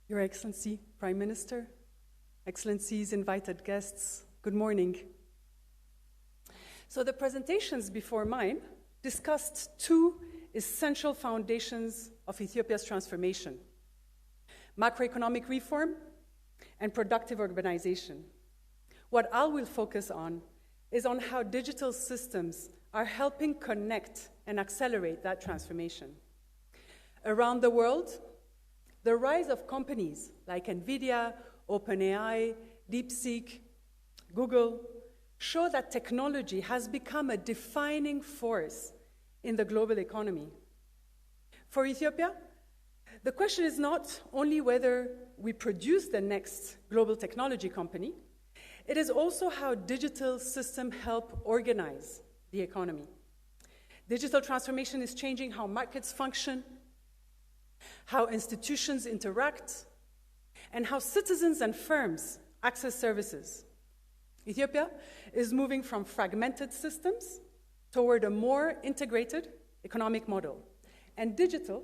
Your Excellency, Prime Minister, Excellencies, invited guests, good morning. So the presentations before mine discussed two essential foundations of Ethiopia's transformation: macroeconomic reform and productive urbanization. What I will focus on is on how digital systems are helping connect and accelerate that transformation. Around the world, the rise of companies like NVIDIA, OpenAI, DeepSeek, Google show that technology has become a defining force in the global economy. For Ethiopia, the question is not only whether we produce the next global technology company, it is also how digital systems help organize the economy. Digital transformation is changing how markets function, how institutions interact, and how citizens and firms access services. Ethiopia is moving from fragmented systems toward a more integrated economic model, and digital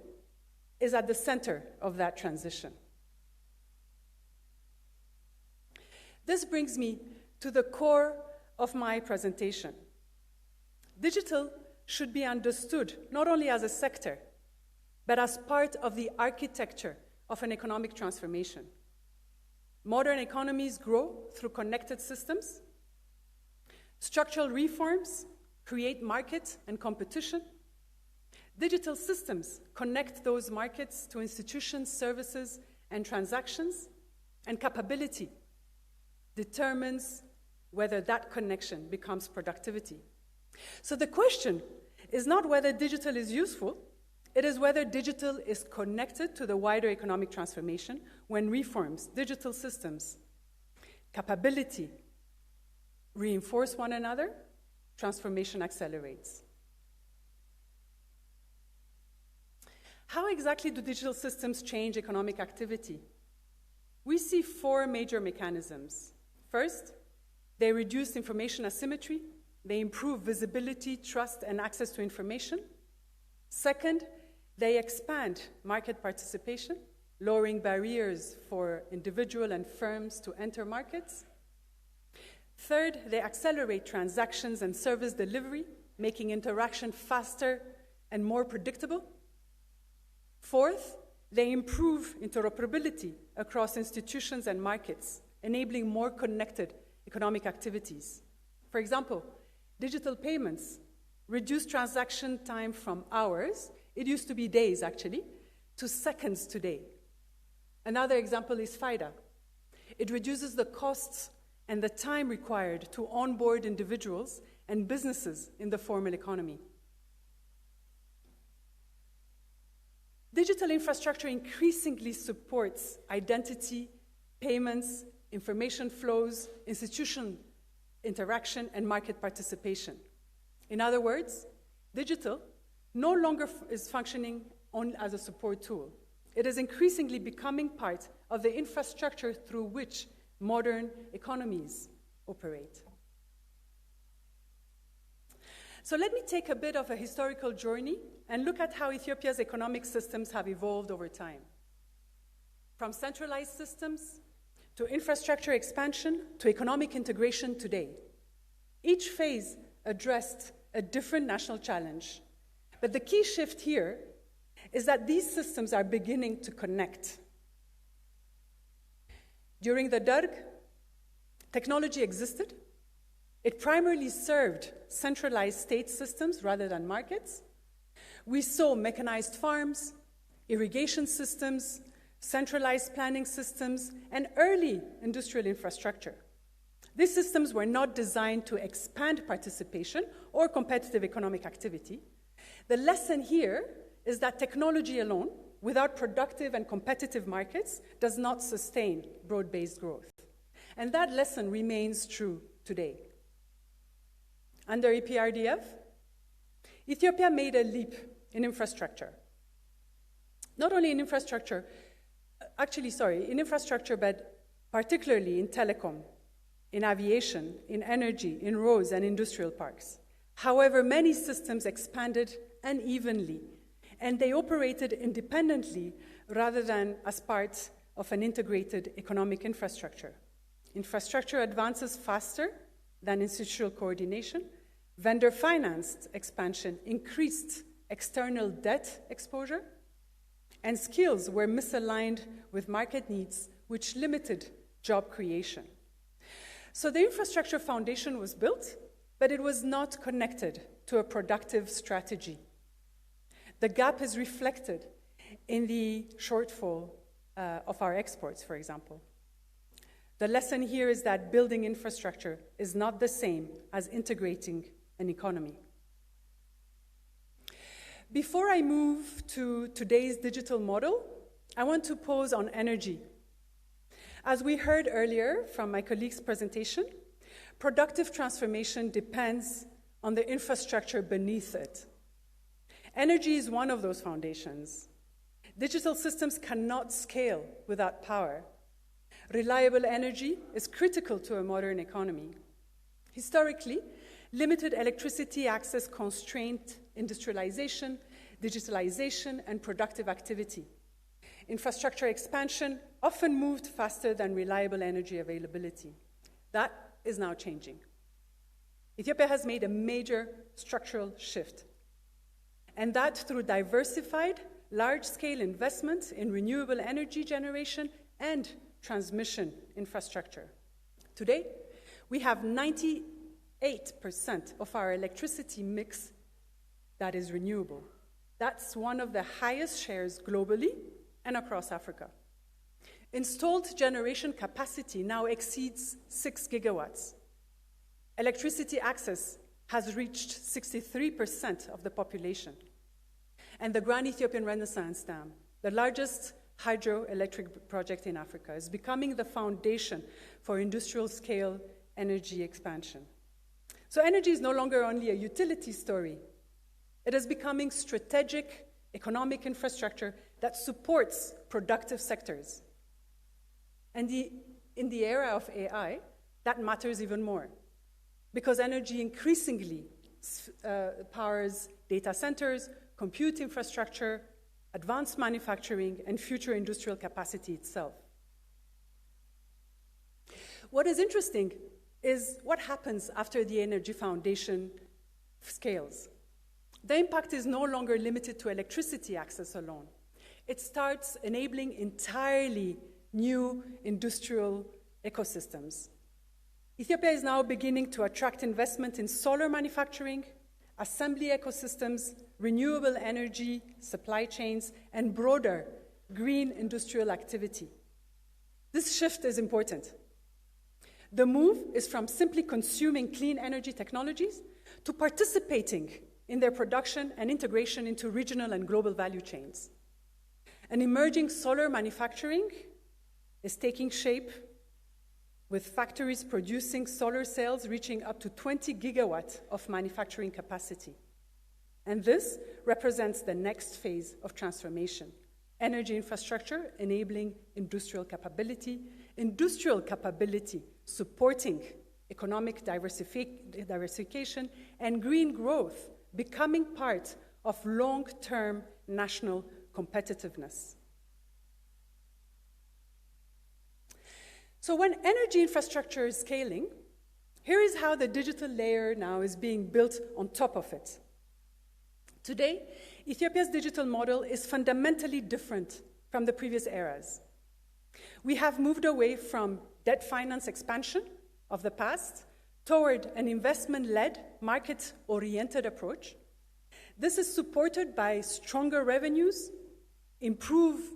is at the center of that transition. This brings me to the core of my presentation. Digital should be understood not only as a sector, but as part of the architecture of an economic transformation. Modern economies grow through connected systems. Structural reforms create market and competition. Digital systems connect those markets to institutions, services, and transactions, and capability determines whether that connection becomes productivity. So the question is not whether digital is useful, it is whether digital is connected to the wider economic transformation. When reforms, digital systems, capability reinforce one another, transformation accelerates. How exactly do digital systems change economic activity? We see four major mechanisms. First, they reduce information asymmetry. They improve visibility, trust, and access to information. Second, they expand market participation, lowering barriers for individuals and firms to enter markets. Third, they accelerate transactions and service delivery, making interaction faster and more predictable. Fourth, they improve interoperability across institutions and markets, enabling more connected economic activities. For example, digital payments reduce transaction time from hours, it used to be days actually, to seconds today. Another example is FIDA. It reduces the costs and the time required to onboard individuals and businesses in the formal economy. Digital infrastructure increasingly supports identity, payments, information flows, institution interaction, and market participation. In other words, digital no longer is functioning only as a support tool. It is increasingly becoming part of the infrastructure through which modern economies operate. So let me take a bit of a historical journey and look at how Ethiopia's economic systems have evolved over time. From centralized systems to infrastructure expansion to economic integration today. Each phase addressed a different national challenge. But the key shift here is that these systems are beginning to connect. During the Derg, technology existed. It primarily served centralized state systems rather than markets. We saw mechanized farms, irrigation systems, centralized planning systems, and early industrial infrastructure. These systems were not designed to expand participation or competitive economic activity. The lesson here is that technology alone, without productive and competitive markets, does not sustain broad-based growth. And that lesson remains true today. Under EPRDF, Ethiopia made a leap in infrastructure. Not only in infrastructure, in infrastructure, but particularly in telecom, in aviation, in energy, in roads and industrial parks. However, many systems expanded unevenly, and they operated independently rather than as part of an integrated economic infrastructure. Infrastructure advances faster than institutional coordination. Vendor-financed expansion increased external debt exposure, and skills were misaligned with market needs, which limited job creation. So the infrastructure foundation was built, but it was not connected to a productive strategy. The gap is reflected in the shortfall of our exports, for example. The lesson here is that building infrastructure is not the same as integrating an economy. Before I move to today's digital model, I want to pause on energy. As we heard earlier from my colleague's presentation, productive transformation depends on the infrastructure beneath it. Energy is one of those foundations. Digital systems cannot scale without power. Reliable energy is critical to a modern economy. Historically, limited electricity access constrained industrialization, digitalization, and productive activity. Infrastructure expansion often moved faster than reliable energy availability. That is now changing. Ethiopia has made a major structural shift, and that through diversified, large-scale investment in renewable energy generation and transmission infrastructure. Today, we have 98% of our electricity mix that is renewable. That's one of the highest shares globally and across Africa. Installed generation capacity now exceeds 6 gigawatts. Electricity access has reached 63% of the population. And the Grand Ethiopian Renaissance Dam, the largest hydroelectric project in Africa, is becoming the foundation for industrial-scale energy expansion. So energy is no longer only a utility story. It is becoming strategic economic infrastructure that supports productive sectors. And in the era of AI, that matters even more, because energy increasingly powers data centers, compute infrastructure, advanced manufacturing, and future industrial capacity itself. What is interesting is what happens after the energy foundation scales. The impact is no longer limited to electricity access alone. It starts enabling entirely new industrial ecosystems. Ethiopia is now beginning to attract investment in solar manufacturing, assembly ecosystems, renewable energy supply chains, and broader green industrial activity. This shift is important. The move is from simply consuming clean energy technologies to participating in their production and integration into regional and global value chains. An emerging solar manufacturing is taking shape, with factories producing solar cells reaching up to 20 gigawatts of manufacturing capacity. And this represents the next phase of transformation: energy infrastructure enabling industrial capability supporting economic diversification, and green growth becoming part of long-term national competitiveness. So when energy infrastructure is scaling, here is how the digital layer now is being built on top of it. Today, Ethiopia's digital model is fundamentally different from the previous eras. We have moved away from debt finance expansion of the past toward an investment-led, market-oriented approach. This is supported by stronger revenues, improved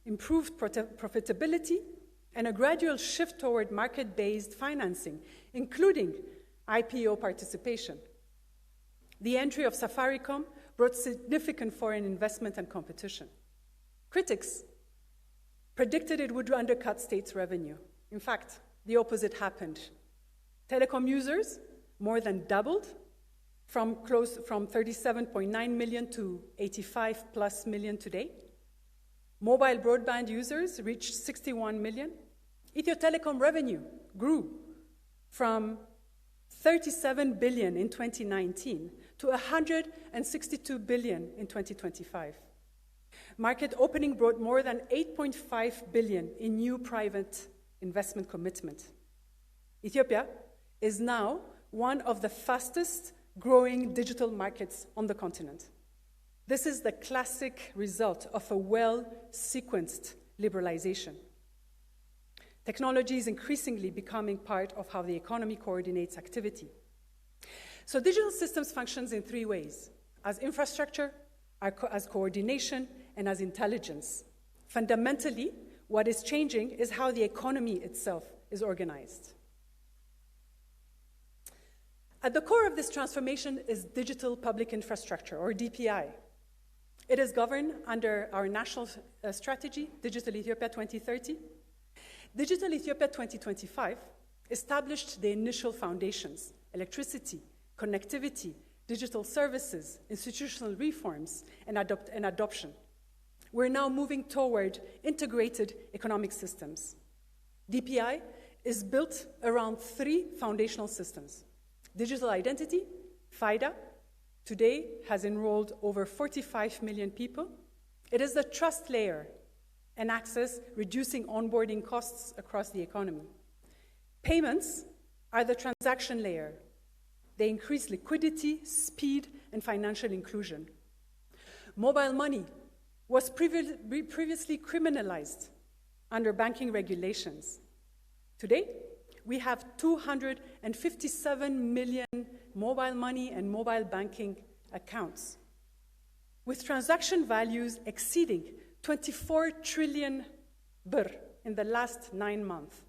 profitability, and a gradual shift toward market-based financing, including IPO participation. The entry of Safaricom brought significant foreign investment and competition. Critics predicted it would undercut states' revenue. In fact, the opposite happened. Telecom users more than doubled from 37.9 million to 85 plus million today. Mobile broadband users reached 61 million. Ethio Telecom revenue grew from 37 billion in 2019 to 162 billion in 2025. Market opening brought more than 8.5 billion in new private investment commitment. Ethiopia is now one of the fastest growing digital markets on the continent. This is the classic result of a well-sequenced liberalization. Technology is increasingly becoming part of how the economy coordinates activity. So digital systems functions in three ways: as infrastructure, as coordination, and as intelligence. Fundamentally, what is changing is how the economy itself is organized. At the core of this transformation is digital public infrastructure, or DPI. It is governed under our national strategy, Digital Ethiopia 2030. Digital Ethiopia 2025 established the initial foundations: electricity, connectivity, digital services, institutional reforms, and adoption. We're now moving toward integrated economic systems. DPI is built around three foundational systems: digital identity, FIDA, today has enrolled over 45 million people. It is the trust layer and access, reducing onboarding costs across the economy. Payments are the transaction layer. They increase liquidity, speed, and financial inclusion. Mobile money was previously criminalized under banking regulations. Today, we have 257 million mobile money and mobile banking accounts, with transaction values exceeding 24 trillion birr in the last 9 months.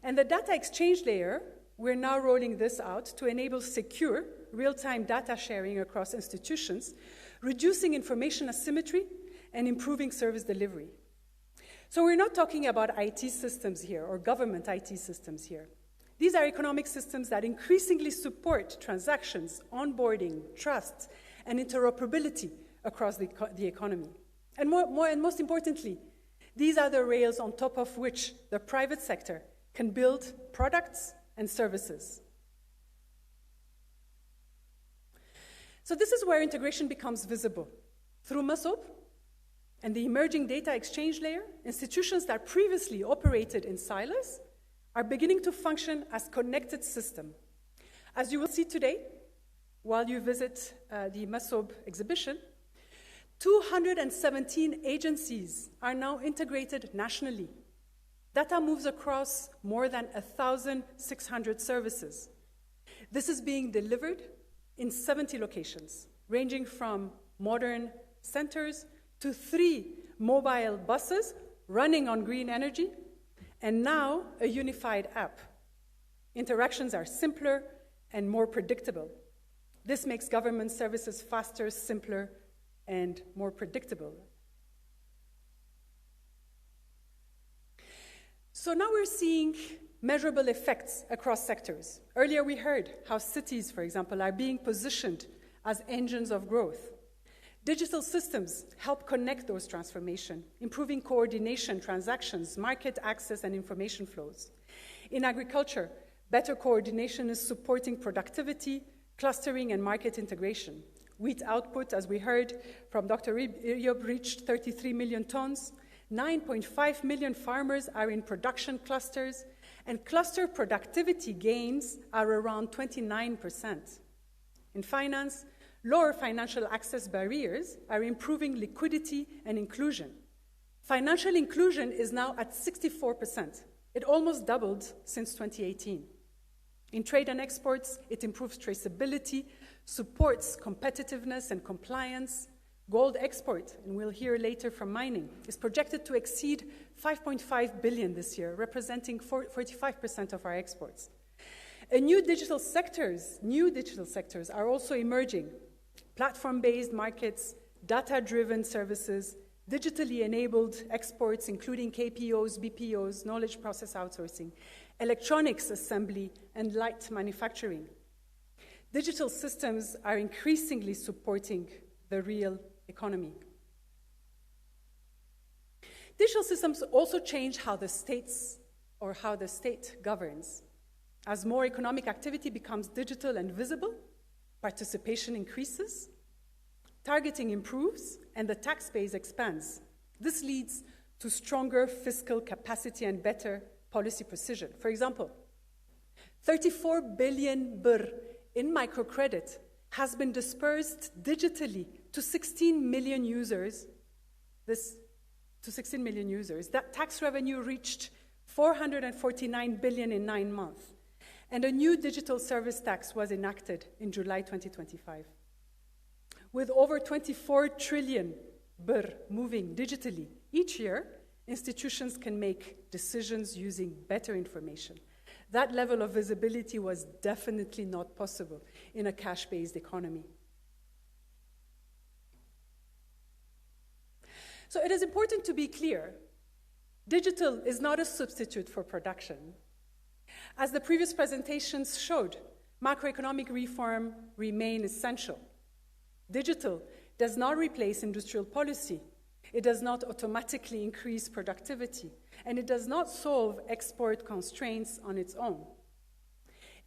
And the data exchange layer, we're now rolling this out to enable secure, real-time data sharing across institutions, reducing information asymmetry and improving service delivery. So we're not talking about IT systems here or government IT systems here. These are economic systems that increasingly support transactions, onboarding, trust, and interoperability across the economy. And most importantly, these are the rails on top of which the private sector can build products and services. So this is where integration becomes visible. Through Masob and the emerging data exchange layer, institutions that previously operated in silos are beginning to function as connected systems. As you will see today, while you visit the Masob exhibition, 217 agencies are now integrated nationally. Data moves across more than 1,600 services. This is being delivered in 70 locations, ranging from modern centers to 3 mobile buses running on green energy, and now a unified app. Interactions are simpler and more predictable. This makes government services faster, simpler, and more predictable. So now we're seeing measurable effects across sectors. Earlier we heard how cities, for example, are being positioned as engines of growth. Digital systems help connect those transformations, improving coordination, transactions, market access, and information flows. In agriculture, better coordination is supporting productivity, clustering, and market integration. Wheat output, as we heard from Dr. Eyob, reached 33 million tons. 9.5 million farmers are in production clusters, and cluster productivity gains are around 29%. In finance, lower financial access barriers are improving liquidity and inclusion. Financial inclusion is now at 64%. It almost doubled since 2018. In trade and exports, it improves traceability, supports competitiveness and compliance. Gold export, and we'll hear later from mining, is projected to exceed 5.5 billion this year, representing 45% of our exports. New digital sectors are also emerging. Platform-based markets, data-driven services, digitally enabled exports, including KPOs, BPOs, knowledge process outsourcing, electronics assembly, and light manufacturing. Digital systems are increasingly supporting the real economy. Digital systems also change how the state governs. As more economic activity becomes digital and visible, participation increases. targeting improves, and the tax base expands. This leads to stronger fiscal capacity and better policy precision. For example, 34 billion birr in microcredit has been dispersed digitally to 16 million users. That tax revenue reached 449 billion in 9 months. And a new digital service tax was enacted in July 2025. With over 24 trillion birr moving digitally each year, institutions can make decisions using better information. That level of visibility was definitely not possible in a cash-based economy. So it is important to be clear. Digital is not a substitute for production. As the previous presentations showed, macroeconomic reform remain essential. Digital does not replace industrial policy. It does not automatically increase productivity, and it does not solve export constraints on its own.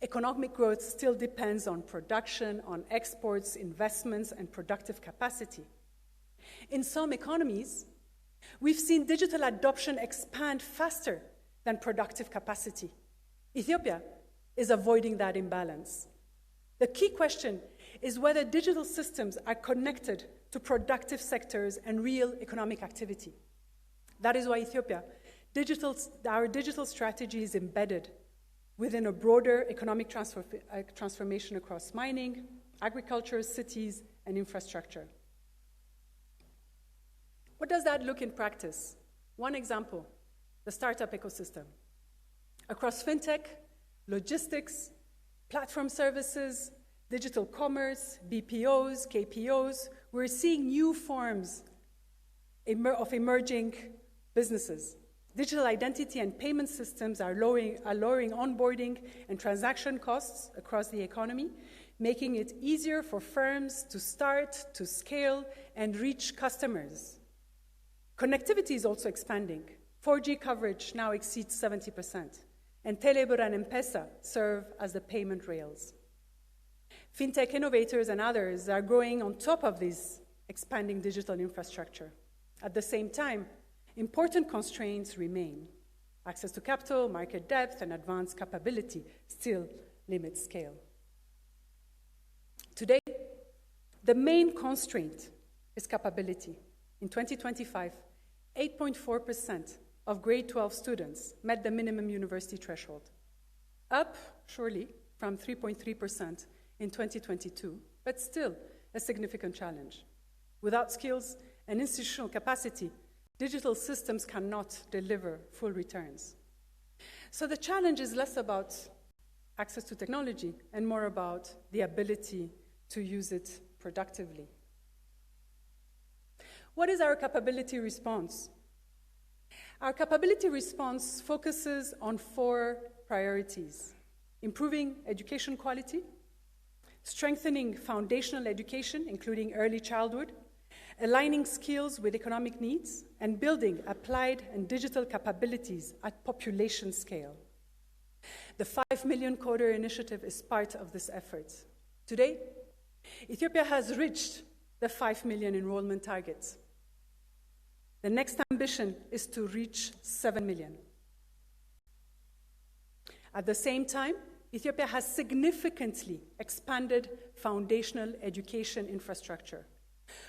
Economic growth still depends on production, on exports, investments, and productive capacity. In some economies, we've seen digital adoption expand faster than productive capacity. Ethiopia is avoiding that imbalance. The key question is whether digital systems are connected to productive sectors and real economic activity. That is why Ethiopia, our digital strategy is embedded within a broader economic transformation across mining, agriculture, cities, and infrastructure. What does that look in practice? One example, the startup ecosystem. Across fintech, logistics, platform services, digital commerce, BPOs, KPOs, we're seeing new forms of emerging businesses. Digital identity and payment systems are lowering onboarding and transaction costs across the economy, making it easier for firms to start, to scale, and reach customers. Connectivity is also expanding. 4G coverage now exceeds 70%, and Telebur and M-Pesa serve as the payment rails. Fintech innovators and others are growing on top of this expanding digital infrastructure. At the same time, important constraints remain. Access to capital, market depth, and advanced capability still limit scale. Today, the main constraint is capability. In 2025, 8.4% of grade 12 students met the minimum university threshold, up surely from 3.3% in 2022, but still a significant challenge. Without skills and institutional capacity, digital systems cannot deliver full returns. So the challenge is less about access to technology and more about the ability to use it productively. What is our capability response? Our capability response focuses on 4 priorities: improving education quality, strengthening foundational education, including early childhood, aligning skills with economic needs, and building applied and digital capabilities at population scale. The 5 Million Coder Initiative is part of this effort. Today, Ethiopia has reached the 5 million enrollment target. The next ambition is to reach 7 million. At the same time, Ethiopia has significantly expanded foundational education infrastructure,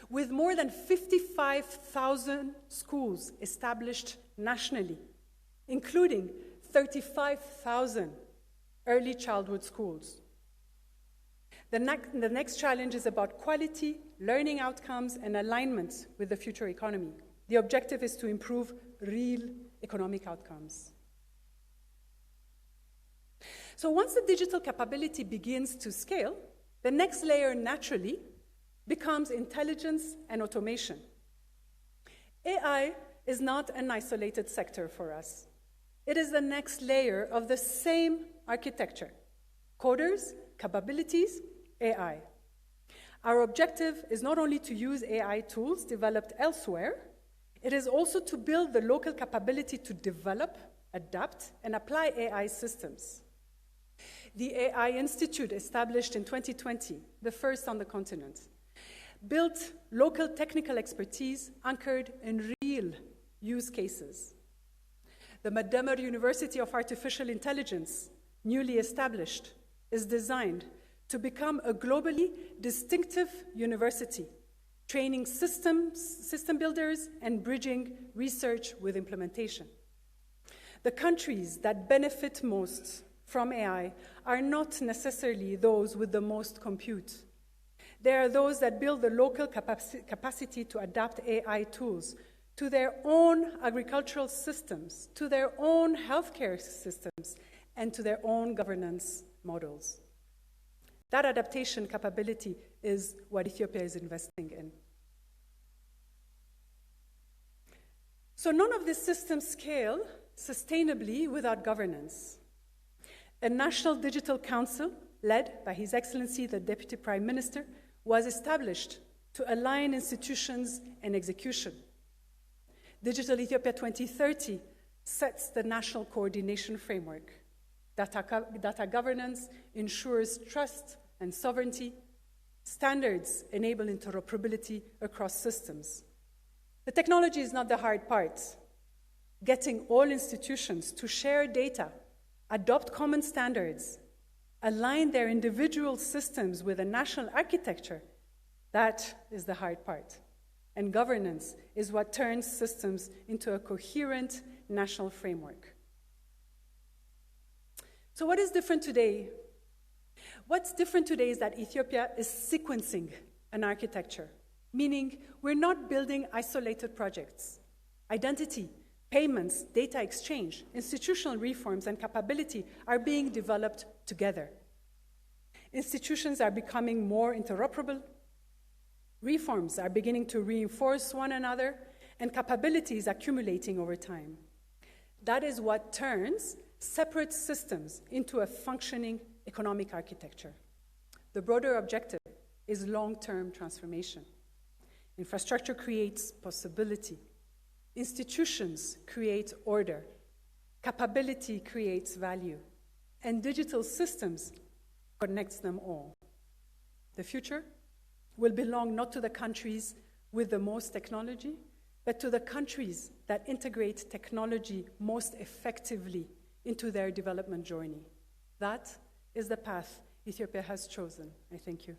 with more than 55,000 schools established nationally, including 35,000 early childhood schools. The next challenge is about quality, learning outcomes, and alignment with the future economy. The objective is to improve real economic outcomes. So once the digital capability begins to scale, the next layer naturally becomes intelligence and automation. AI is not an isolated sector for us. It is the next layer of the same architecture: coders, capabilities, AI. Our objective is not only to use AI tools developed elsewhere, it is also to build the local capability to develop, adapt, and apply AI systems. The AI Institute, established in 2020, the first on the continent, built local technical expertise anchored in real use cases. The Ndegeleጹት University of Artificial Intelligence, newly established, is designed to become a globally distinctive university, training system builders and bridging research with implementation. The countries that benefit most from AI are not necessarily those with the most compute. They are those that build the local capacity to adapt AI tools to their own agricultural systems, to their own healthcare systems, and to their own governance models. That adaptation capability is what Ethiopia is investing in. So none of these systems scale sustainably without governance. A National Digital Council, led by His Excellency the Deputy Prime Minister, was established to align institutions and execution. Digital Ethiopia 2030 sets the national coordination framework. Data governance ensures trust and sovereignty. Standards enable interoperability across systems. The technology is not the hard part. Getting all institutions to share data, adopt common standards, align their individual systems with a national architecture, that is the hard part. And governance is what turns systems into a coherent national framework. So what is different today? What's different today is that Ethiopia is sequencing an architecture, meaning we're not building isolated projects. Identity, payments, data exchange, institutional reforms, and capability are being developed together. Institutions are becoming more interoperable, reforms are beginning to reinforce one another, and capabilities accumulating over time. That is what turns separate systems into a functioning economic architecture. The broader objective is long-term transformation. Infrastructure creates possibility. Institutions create order. Capability creates value. And digital systems connects them all. The future will belong not to the countries with the most technology, but to the countries that integrate technology most effectively into their development journey. That is the path Ethiopia has chosen. I thank you.